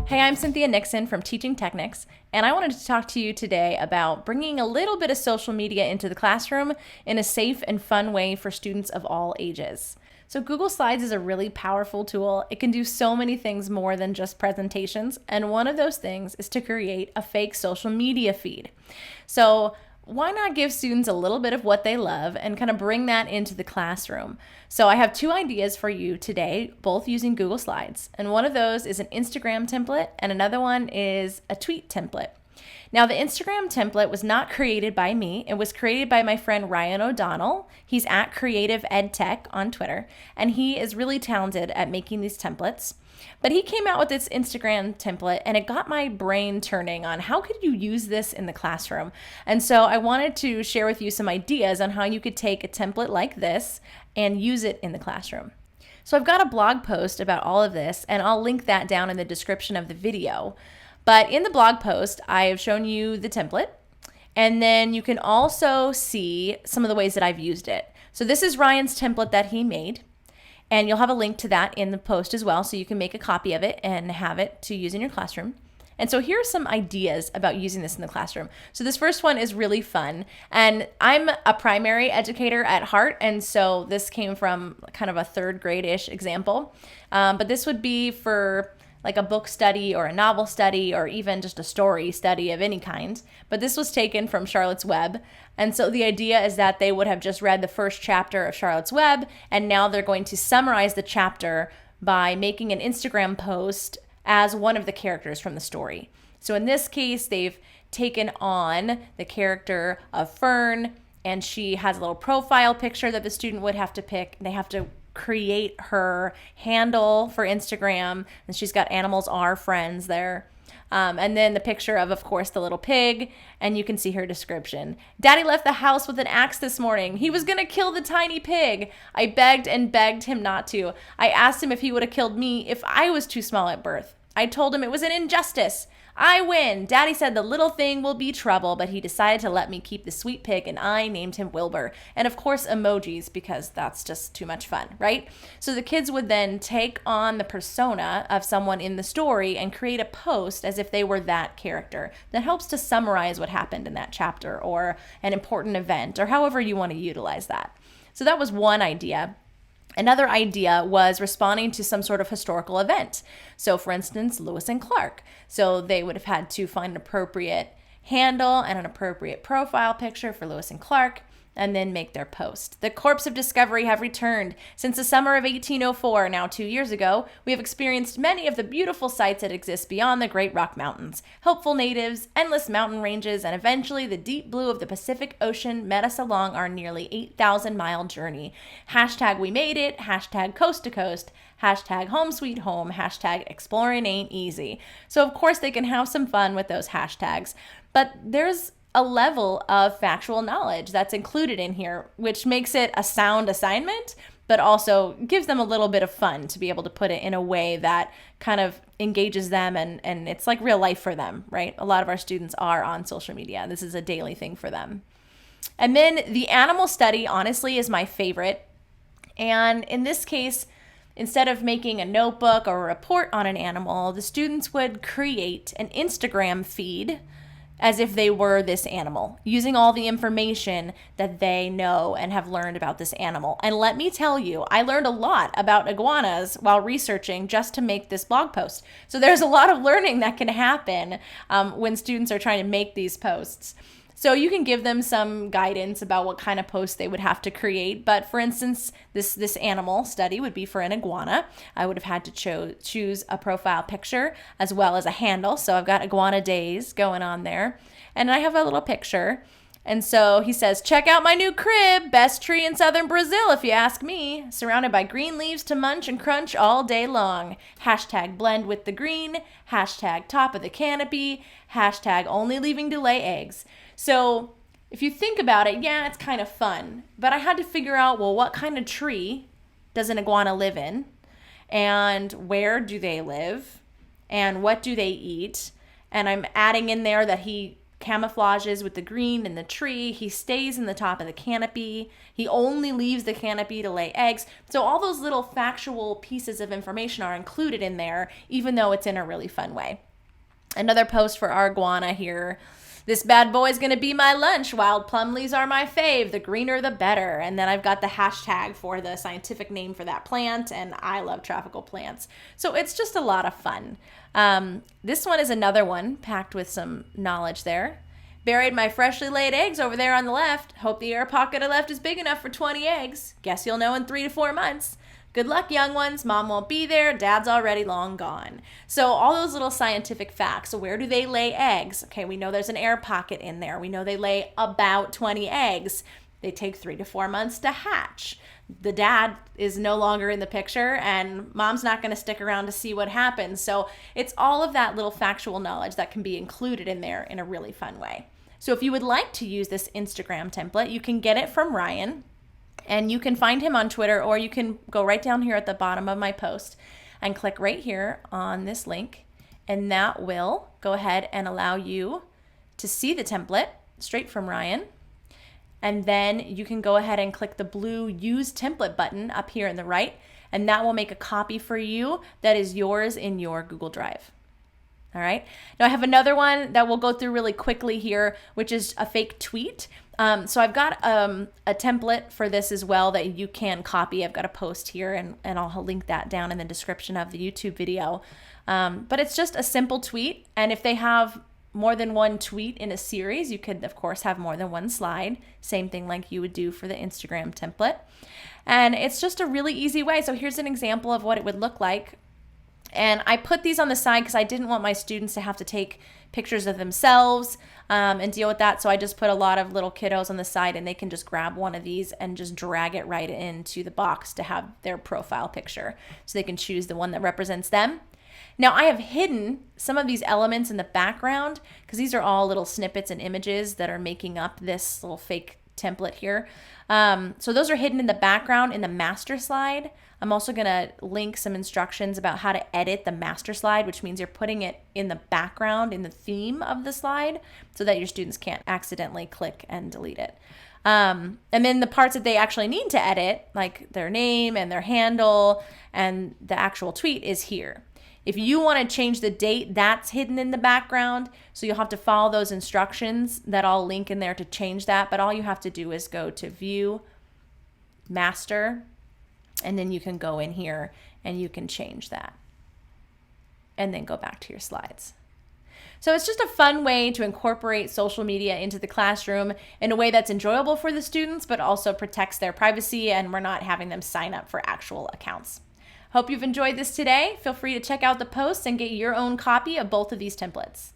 Hey, I'm Cynthia Nixon from Teaching Technics, and I wanted to talk to you today about bringing a little bit of social media into the classroom in a safe and fun way for students of all ages. So Google Slides is a really powerful tool. It can do so many things more than just presentations, and one of those things is to create a fake social media feed. So why not give students a little bit of what they love and kind of bring that into the classroom? So I have two ideas for you today, both using Google Slides. And one of those is an Instagram template and another one is a tweet template. Now, the Instagram template was not created by me. It was created by my friend Ryan O'Donnell. He's at Creative Ed Tech on Twitter, and he is really talented at making these templates. But he came out with this Instagram template and it got my brain turning on how could you use this in the classroom. And so I wanted to share with you some ideas on how you could take a template like this and use it in the classroom. So I've got a blog post about all of this and I'll link that down in the description of the video. But in the blog post, I have shown you the template and then you can also see some of the ways that I've used it. So this is Ryan's template that he made. And you'll have a link to that in the post as well, so you can make a copy of it and have it to use in your classroom. And so here are some ideas about using this in the classroom. So this first one is really fun. And I'm a primary educator at heart, and so this came from kind of a third grade-ish example. But this would be for like a book study or a novel study or even just a story study of any kind. But this was taken from Charlotte's Web. And so the idea is that they would have just read the first chapter of Charlotte's Web, and now they're going to summarize the chapter by making an Instagram post as one of the characters from the story. So in this case, they've taken on the character of Fern, and she has a little profile picture that the student would have to pick. They have to create her handle for Instagram, and she's got animals are friends there. And then the picture of course, the little pig, and you can see her description. Daddy left the house with an axe this morning. He was gonna kill the tiny pig. I begged and begged him not to. I asked him if he would have killed me if I was too small at birth. I told him it was an injustice. I win. Daddy said the little thing will be trouble, but he decided to let me keep the sweet pig, and I named him Wilbur. And of course, emojis, because that's just too much fun, right? So the kids would then take on the persona of someone in the story and create a post as if they were that character. That helps to summarize what happened in that chapter or an important event or however you want to utilize that. So that was one idea. Another idea was responding to some sort of historical event. So for instance, Lewis and Clark. So they would have had to find an appropriate handle and an appropriate profile picture for Lewis and Clark and then make their post. The corpse of discovery have returned. Since the summer of 1804, now 2 years ago, we have experienced many of the beautiful sights that exist beyond the Great Rock Mountains. Helpful natives, endless mountain ranges, and eventually the deep blue of the Pacific Ocean met us along our nearly 8,000-mile journey. Hashtag we made it, hashtag coast to coast, hashtag home sweet home, hashtag exploring ain't easy. So of course they can have some fun with those hashtags, but there's a level of factual knowledge that's included in here, which makes it a sound assignment, but also gives them a little bit of fun to be able to put it in a way that kind of engages them and it's like real life for them, right? A lot of our students are on social media. This is a daily thing for them. And then the animal study, honestly, is my favorite. And in this case, instead of making a notebook or a report on an animal, the students would create an Instagram feed as if they were this animal, using all the information that they know and have learned about this animal. And let me tell you, I learned a lot about iguanas while researching just to make this blog post. So there's a lot of learning that can happen when students are trying to make these posts. So you can give them some guidance about what kind of post they would have to create. But for instance, this animal study would be for an iguana. I would have had to choose a profile picture as well as a handle. So I've got iguana days going on there. And I have a little picture. And so he says, check out my new crib, best tree in southern Brazil if you ask me. Surrounded by green leaves to munch and crunch all day long. Hashtag blend with the green. Hashtag top of the canopy. Hashtag only leaving to lay eggs. So if you think about it, yeah, it's kind of fun. But I had to figure out, well, what kind of tree does an iguana live in? And where do they live? And what do they eat? And I'm adding in there that he camouflages with the green and the tree. He stays in the top of the canopy. He only leaves the canopy to lay eggs. So all those little factual pieces of information are included in there, even though it's in a really fun way. Another post for our iguana here. This bad boy's gonna be my lunch. Wild plum leaves are my fave. The greener, the better. And then I've got the hashtag for the scientific name for that plant, and I love tropical plants. So it's just a lot of fun. This one is another one packed with some knowledge there. Buried my freshly laid eggs over there on the left. Hope the air pocket I left is big enough for 20 eggs. Guess you'll know in 3 to 4 months. Good luck, young ones. Mom won't be there. Dad's already long gone. So all those little scientific facts. So where do they lay eggs? Okay, we know there's an air pocket in there. We know they lay about 20 eggs. They take 3 to 4 months to hatch. The dad is no longer in the picture, and mom's not going to stick around to see what happens. So it's all of that little factual knowledge that can be included in there in a really fun way. So if you would like to use this Instagram template, you can get it from Ryan. And you can find him on Twitter, or you can go right down here at the bottom of my post and click right here on this link. And that will go ahead and allow you to see the template straight from Ryan. And then you can go ahead and click the blue Use Template button up here in the right, and that will make a copy for you that is yours in your Google Drive. All right. Now I have another one that we'll go through really quickly here, which is a fake tweet. So I've got a template for this as well that you can copy. I've got a post here, and I'll link that down in the description of the YouTube video. But it's just a simple tweet. And if they have more than one tweet in a series, you could, of course, have more than one slide. Same thing like you would do for the Instagram template. And it's just a really easy way. So here's an example of what it would look like. And I put these on the side because I didn't want my students to have to take pictures of themselves and deal with that. So I just put a lot of little kiddos on the side, and they can just grab one of these and just drag it right into the box to have their profile picture. So they can choose the one that represents them. Now I have hidden some of these elements in the background because these are all little snippets and images that are making up this little fake template here. So those are hidden in the background in the master slide. I'm also going to link some instructions about how to edit the master slide, which means you're putting it in the background in the theme of the slide so that your students can't accidentally click and delete it. And then the parts that they actually need to edit, like their name and their handle and the actual tweet, is here. If you want to change the date, that's hidden in the background. So you'll have to follow those instructions that I'll link in there to change that. But all you have to do is go to View, Master, and then you can go in here and you can change that. And then go back to your slides. So it's just a fun way to incorporate social media into the classroom in a way that's enjoyable for the students, but also protects their privacy, and we're not having them sign up for actual accounts. Hope you've enjoyed this today. Feel free to check out the posts and get your own copy of both of these templates.